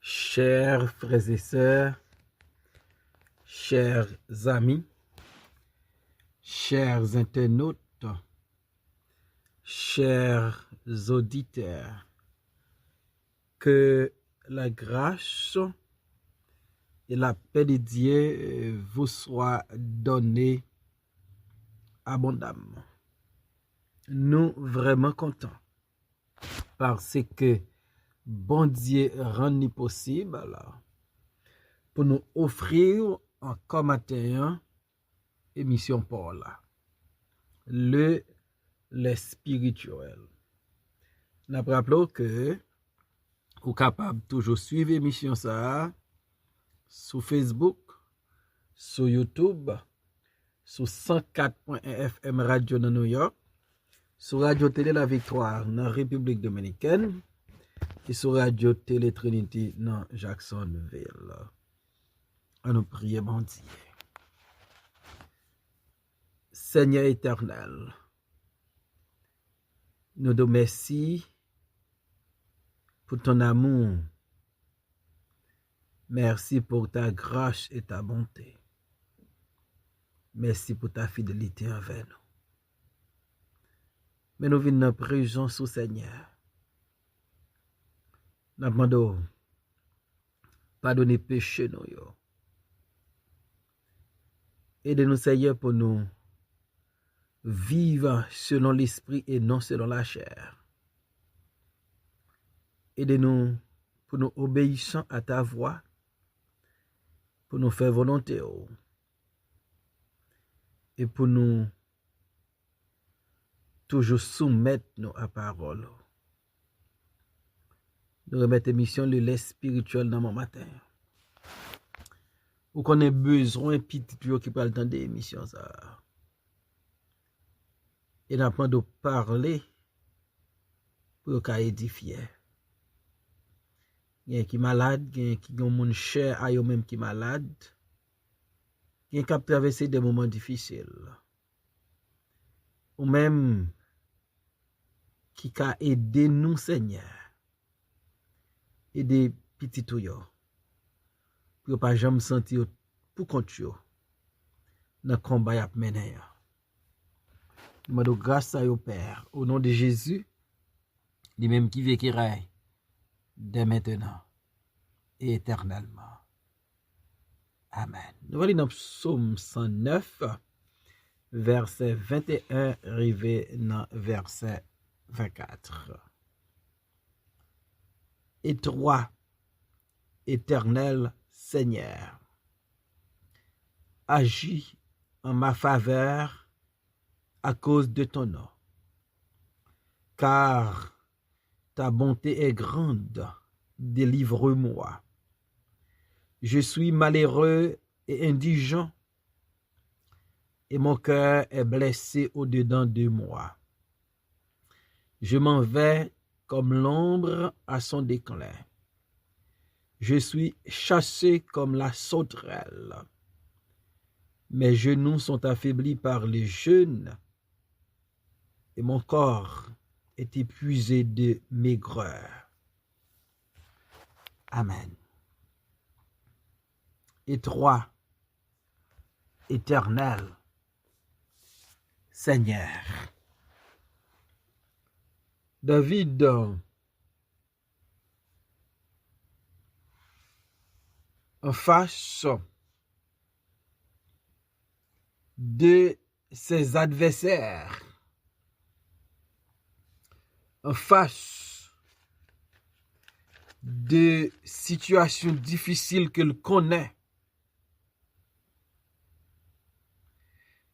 Chers frères et sœurs, chers amis, chers internautes, chers auditeurs, que la grâce et la paix de Dieu vous soient données abondamment. Nous vraiment contents parce que bon Dieu rend possible alors, pour nous offrir encore matin émission Paul, le spirituel. Nous rappelons que vous êtes capable de toujours suivre l'émission ça sur Facebook, sur YouTube, sur 104.1 FM Radio dans New York, sur Radio Télé La Victoire dans la République Dominicaine et sur Radio Télé Trinity dans Jacksonville. On nous prie, bon Dieu. Seigneur éternel, nous te remercions pour ton amour. Merci pour ta grâce et ta bonté. Merci pour ta fidélité envers nous. Mais nous venons dans présence au Seigneur. Nous demandons pardonner péché nous. Aidez-nous Seigneur pour nous vivre selon l'esprit et non selon la chair. Aidez-nous pour nous obéissant à ta voix, pour nous faire volonté et pour nous toujours soumettre nos parole. Nous remettons l'émission le lait spirituel dans mon matin. Ou qu'on ait besoin petit qui parle dans des émissions ça. Et d'apprendre de parler pour qu'on édifier. Il y a qui malade, il y a qui ont mon cher à eux même qui malade. Il y a qui traverser des moments difficiles. Ou même qui a aidé nous Seigneur. Aider petit tout yo. Pour pas jamais sentir pour compte yo. Dans combat y a mené. Nous demandons grâce à au Père au nom de Jésus, lui-même qui vit qui règne dès maintenant et éternellement. Amen. Nous allons dans Psaume 109, verset 21, arrivé dans verset 24. Et toi, éternel Seigneur, agis en ma faveur à cause de ton nom, car ta bonté est grande, délivre-moi. Je suis malheureux et indigent, et mon cœur est blessé au-dedans de moi. Je m'en vais comme l'ombre à son déclin. Je suis chassé comme la sauterelle. Mes genoux sont affaiblis par les jeûnes, et mon corps est épuisé de maigreur. Amen. Et toi, éternel Seigneur. David en face de ses adversaires, en face de situations difficiles qu'il connaît,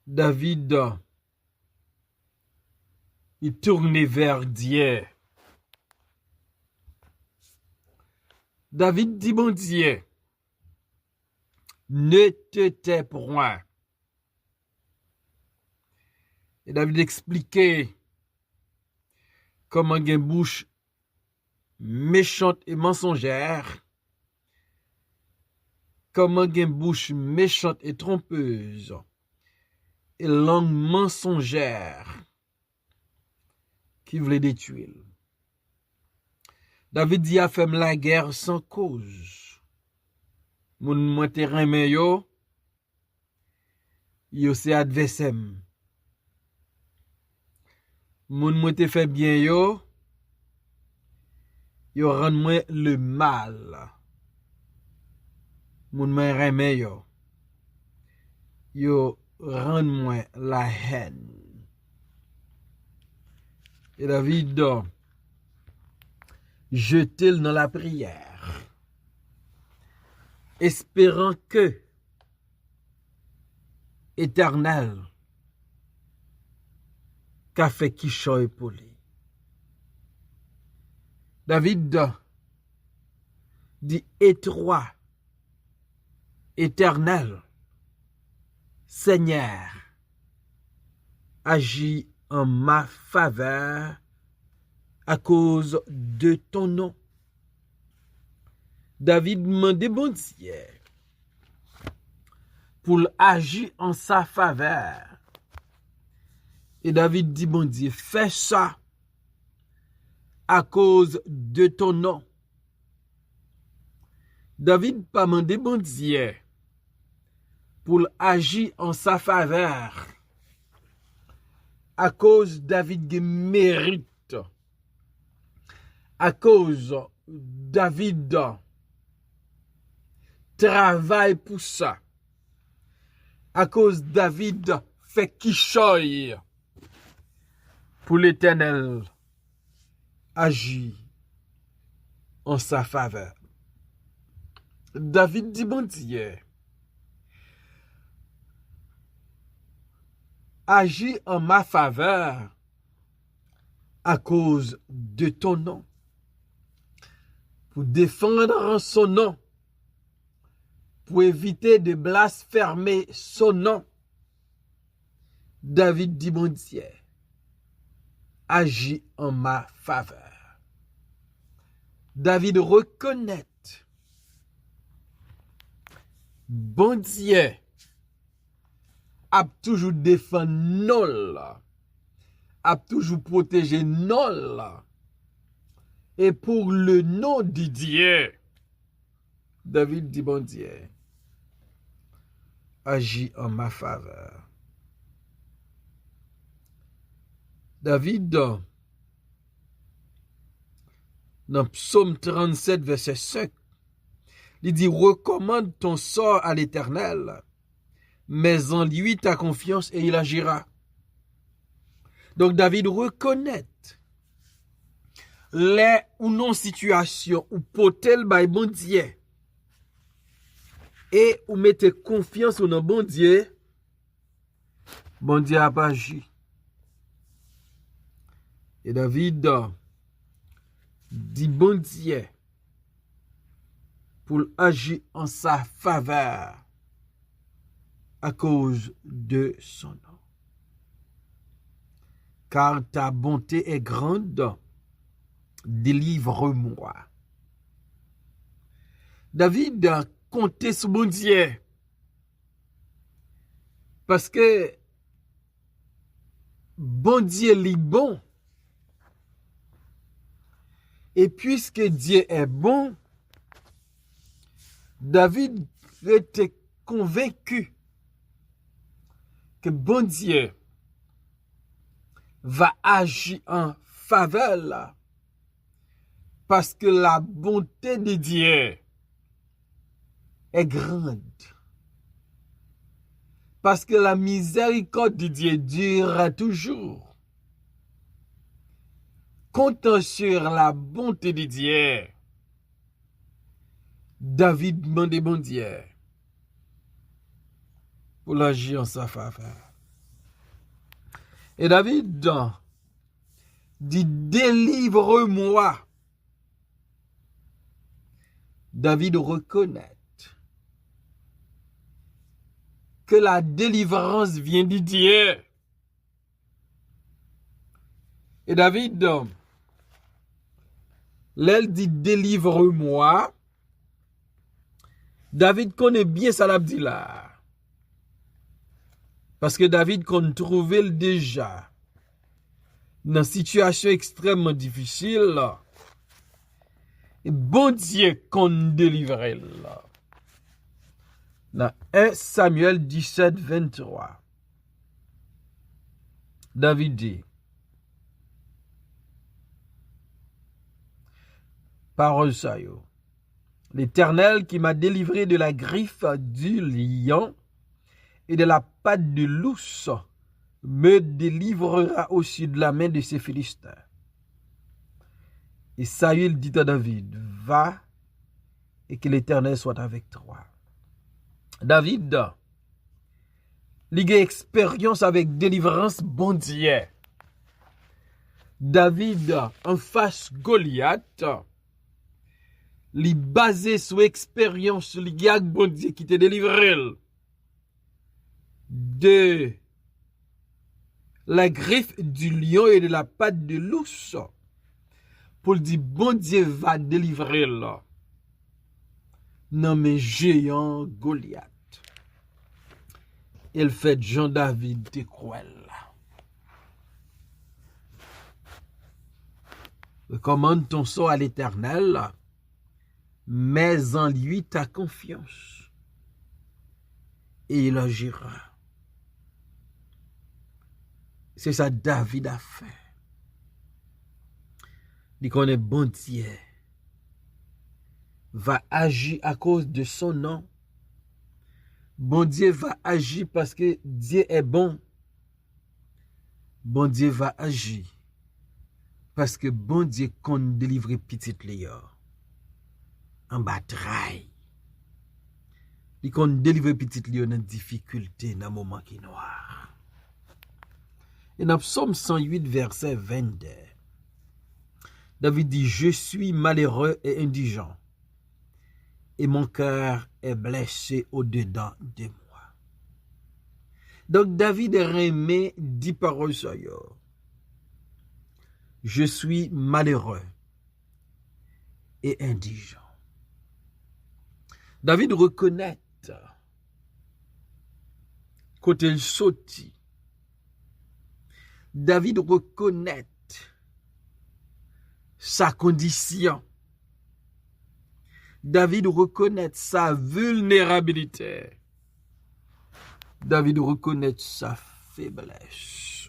David il tourne vers Dieu. David dit, bon Dieu, ne te tais point. Et David expliquait comment une bouche méchante et mensongère, comment une bouche méchante et trompeuse, et langue mensongère qui voulait détruire. David dit a fait la guerre sans cause. Moun mwen te reme yo se adversaire. Moun mwen te fait bien yo rend moi le mal. Moun mwen reme yo rend moi la haine. Et David jeté dans la prière, espérant que Éternel qu'a fait qui choy pour lui. David dit étroit, Éternel, Seigneur, agis en ma faveur à cause de ton nom. David demandait bon Dieu pour agir en sa faveur. Et David dit bon Dieu, fais ça à cause de ton nom. David pas demandé bon Dieu pour agir en sa faveur à cause David mérite, à cause David travaille pour ça, à cause David fait quichoy pour l'Éternel agit en sa faveur. David dit bon Dieu, agis en ma faveur à cause de ton nom, pour défendre son nom, pour éviter de blasphémer son nom. David dit bon Dieu, agis en ma faveur. David reconnaît bon Dieu a toujours défendu nous, a toujours protégé nous. Et pour le nom de Dieu, David dit bon Dieu, agis en ma faveur. David, dans Psaume 37, verset 5, il dit, recommande ton sort à l'Éternel, mets en lui ta confiance et il agira. Donc David reconnaît les ou non situation ou potel by bon Dieu et ou mettez confiance dans bon Dieu a pas agi. Et David dit bon Dieu pour agir en sa faveur à cause de son nom. Car ta bonté est grande, délivre-moi. David a compté sur bon Dieu parce que bon Dieu est bon. Et puisque Dieu est bon, David était convaincu que bon Dieu va agir en faveur là, parce que la bonté de Dieu est grande, parce que la miséricorde de Dieu durera toujours. Comptant sur la bonté de Dieu, David demandait bon Dieu pour agir en sa faveur. Et David dit, délivre-moi. David reconnaît que la délivrance vient de Dieu. Et David, l'elle dit délivre-moi. David connaît bien ça l'a dit là. Parce que David qu'on trouvé déjà dans une situation extrêmement difficile. Et bon Dieu qu'on délivre là. Dans 1 Samuel 17, 23. David dit, parole ça yo. L'Éternel qui m'a délivré de la griffe du lion et de la patte de l'ours me délivrera aussi de la main de ces Philistins. Et Saül dit à David, va et que l'Éternel soit avec toi. David, il a expérience avec délivrance bon Dieu. David, en face Goliath, il basé sur expérience, il a bon Dieu qui te délivré de la griffe du lion et de la patte de l'ours. Pour dire, bon Dieu va délivrer là. Non mais géant Goliath. Il fait Jean David de cruel. Recommande ton sort à l'Éternel, mets en lui ta confiance, et il agira. C'est ça David a fait. Il connaît bon Dieu va agir à cause de son nom. Bon Dieu va agir parce que Dieu est bon. Bon Dieu va agir parce que bon Dieu compte délivrer petit Léa en bataille. Il compte délivrer petit Léa dans difficulté, dans moment qui est noir. Et dans Psaume 108, verset 22, David dit, je suis malheureux et indigent, et mon cœur est blessé au-dedans de moi. Donc David remet 10 paroles sur yo. Je suis malheureux et indigent. David reconnaît côté il sorti. David reconnaît sa condition. David reconnaît sa vulnérabilité. David reconnaît sa faiblesse.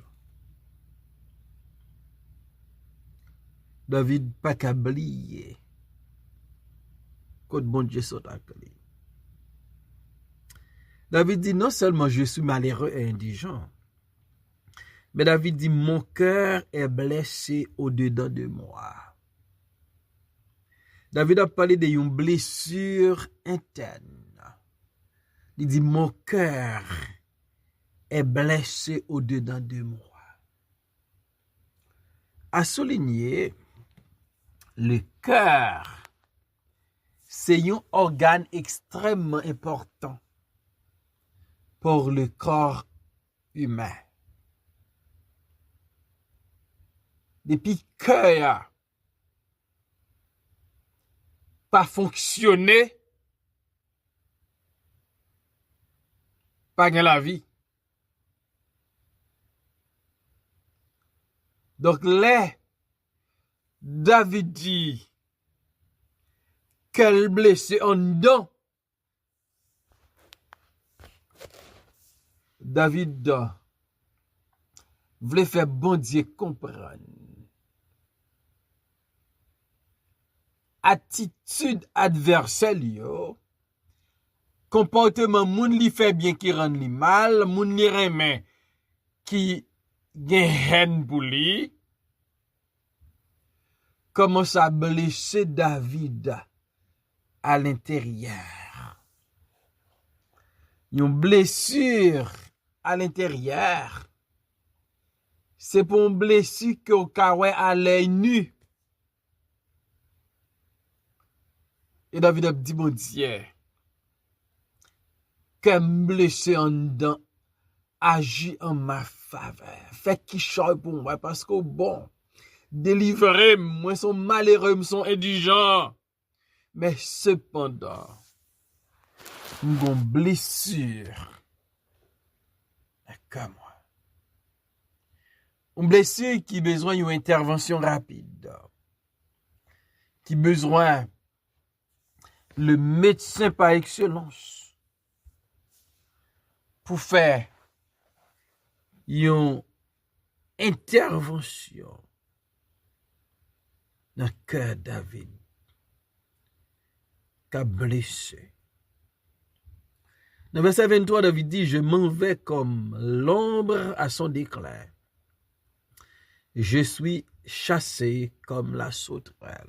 David pas qu'à oublier quand bon Dieu soit avec lui. David dit non seulement je suis malheureux et indigent, mais David dit mon cœur est blessé au-dedans de moi. David a parlé d'une blessure interne. Il dit mon cœur est blessé au-dedans de moi. À souligner, le cœur, c'est un organe extrêmement important pour le corps humain. Depuis cœur pas fonctionner, pas gain la vie. Donc là, David dit qu'elle blessé en dedans. David voulait faire bon Dieu comprendre. Attitude adversaire yo, comportement moun li fait bien qui rend li mal, moun li remen qui gen haine pour li, commence à blesser David à l'intérieur. Une blessure à l'intérieur, c'est pour une blessure que au kawè à l'œil nu. Et David a dit, mon Dieu, que me blessé en dedans, agit en ma faveur. Fait qui choy pour moi, parce que bon, délivrez moi sont malheureux, moi sont indigents. Mais cependant, une blessure, comme moi. Une blessure qui a besoin d'une intervention rapide. qui besoin le médecin par excellence pour faire une intervention dans le cœur de David, qui a blessé. Dans verset 23, David dit, je m'en vais comme l'ombre à son déclin. Je suis chassé comme la sauterelle.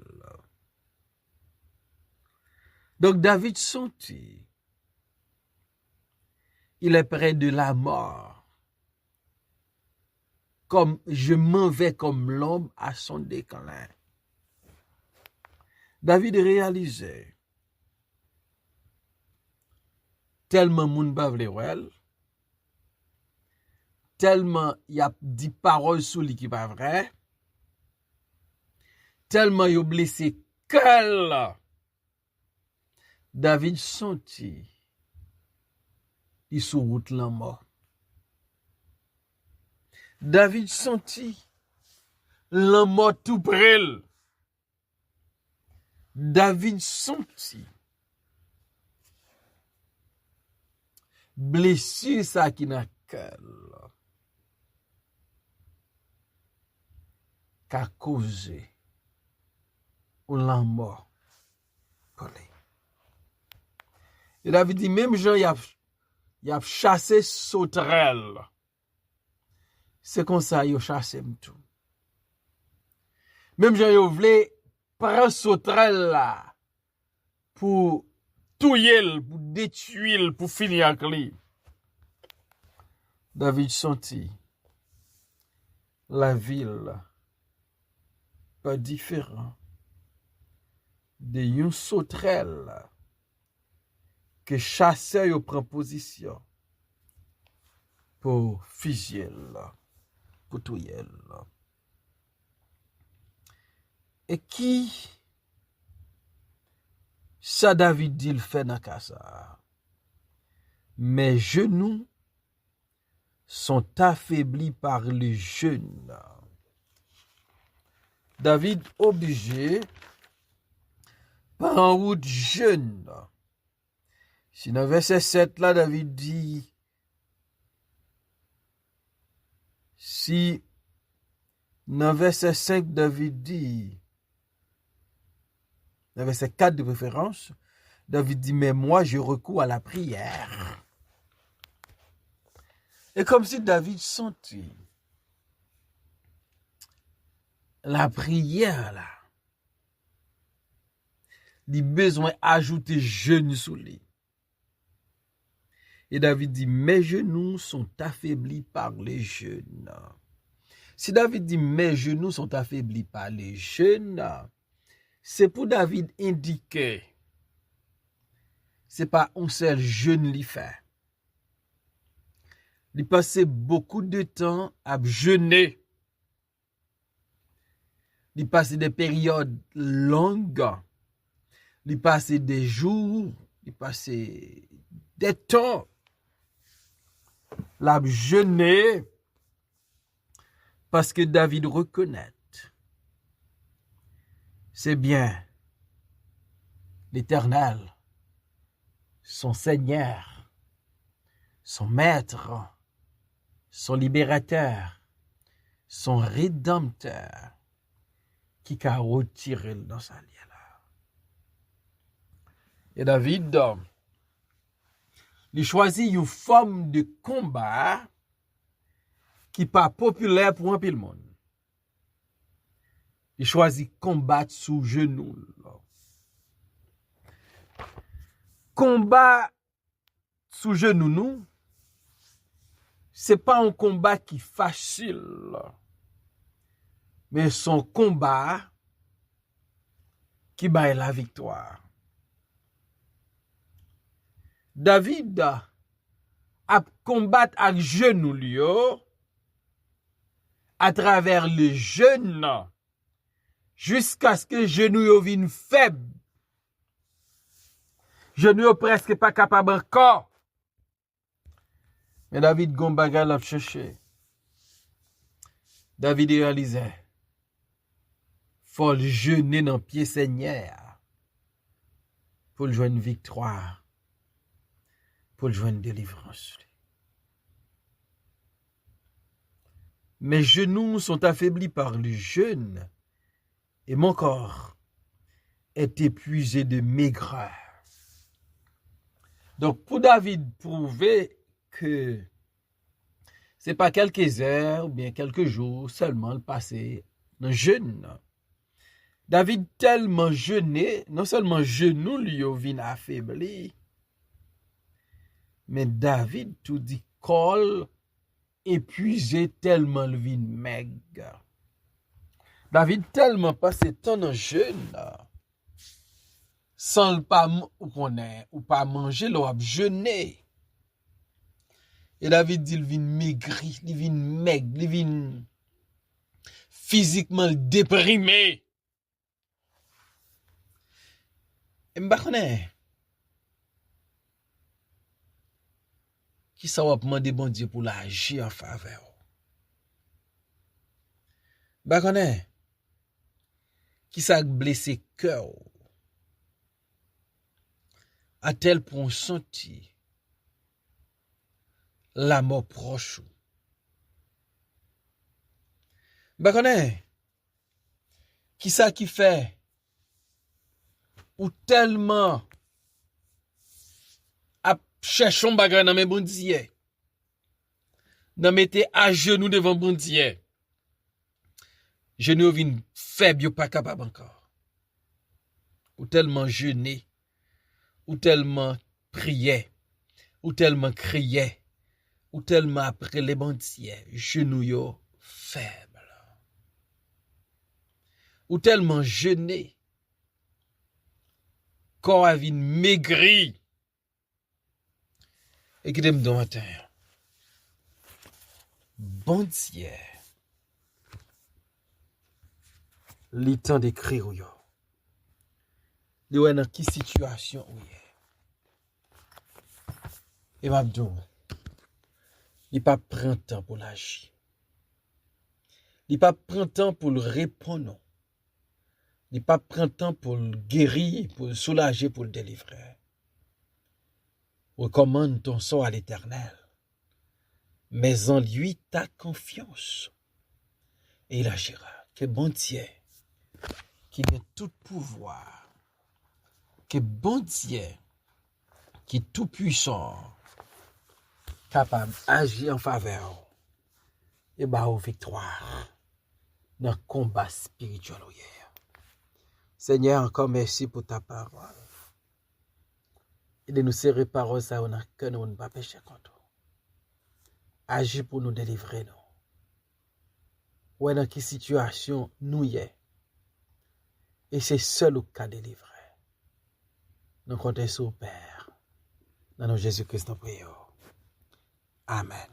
Donc David sentit, il est près de la mort. Comme je m'en vais comme l'ombre à son déclin. David réalisait tellement moun pa vle wel, tellement y a dit paroles sous lui qui pas vrai, tellement y a blessé cœur. David senti il sous route la mort. David senti la mort tout près. David senti blessure ça qui n'a cœur qu'a causé ou la mort collé. Et David dit même Jean y a chassé sauterelle. C'est comme ça y a chassé tout. Même Jean y voulait prendre sauterelle là pour touyer, pour détruire, pour finir avec lui. David sentit la ville pas différent de une sauterelle que chasseur yo prend position pour figer pour touyer. Et qui ça David dit le fait dans ça. Mes genoux sont affaiblis par le jeûne. David obligé par en route jeûne. Si dans verset 7 là, David dit, si dans verset 5, David dit, dans verset 4 de préférence, David dit, mais moi je recours à la prière. Et comme si David sentit la prière là, il besoin d'ajouter jeûne sous lui. Et David dit, mes genoux sont affaiblis par les jeûnes. Si David dit, mes genoux sont affaiblis par les jeûnes, c'est pour David indiquer, c'est pas un seul jeûne li fait. Il passait beaucoup de temps à jeûner. Il passait des périodes longues. Il passait des jours, il passait des temps. La jeûner parce que David reconnaît, c'est bien l'Éternel, son Seigneur, son Maître, son Libérateur, son Rédempteur, qui a retiré dans sa ligne là. Et David, il choisit une forme de combat qui n'est pas populaire pour un peu le monde. Il choisit combattre sous genoux. Combat sous genoux, nous, c'est pas un combat qui est facile, mais son combat qui bat la victoire. David a combattu avec genoux à travers le jeûne jusqu'à ce que genou vienne faible. Genou presque pas capable encore. Mais David Gombaga l'a cherché. David réalisait. faut le jeûner dans pied Seigneur pour le joindre victoire, pour le joindre délivrance. Mes genoux sont affaiblis par le jeûne et mon corps est épuisé de maigreur. Donc, pour David prouver que c'est pas quelques heures ou bien quelques jours seulement le passé dans le jeûne. David tellement jeûné, non seulement genou lui vin affaibli, mais David tout dit col épuisé tellement le vin maigre. David tellement passé temps dans jeûne sans le pas ou pas manger, l'on a jeûné. Et David dit, il vient maigri, il vient maigre, il vient physiquement déprimé. Et m'ba connaît. Qui ça va demander bon Dieu pour l'agir en faveur? M'ba connaît. Qui ça blessé cœur? À tel point senti la mort proche. M'ba connaît. Qui ça qui fait? Ou tellement à chercher un bagage dans mes bon Dieu. Dans mettez à genoux devant bon Dieu. Genoux vin faible pas capable encore. Ou tellement jeûner, ou tellement prier, ou tellement crier, ou tellement après les bon Dieu, genoux yo faible. Ou tellement jeûner, corps a vin maigri. Et qui t'aime dans matin. Bon Dieu. Li temps d'écrire ou yo. Li wè nan ki situation ou yé. Et m'abdou. Li pas prend temps pour l'agir. Li pas prend temps pour le répondre. Li pas prend temps pour le guérir, pour le soulager, pour le délivrer. Recommande ton sort à l'Éternel. Mais en lui ta confiance. Et il agira. Que bon Dieu, qui a tout pouvoir, que bon Dieu, qui est tout puissant, capable d'agir en faveur et bah victoire dans le combat spirituel. Seigneur, encore merci pour ta parole. Et de nous serrer parole ça on a que nous ne pas pécher contre. Agis pour nous délivrer nous. Ouais dans quelle situation nous y est. Et c'est seul au cas délivré. Nous comptons sur le Père. Dans le nom de Jésus-Christ, nous prions. Amen.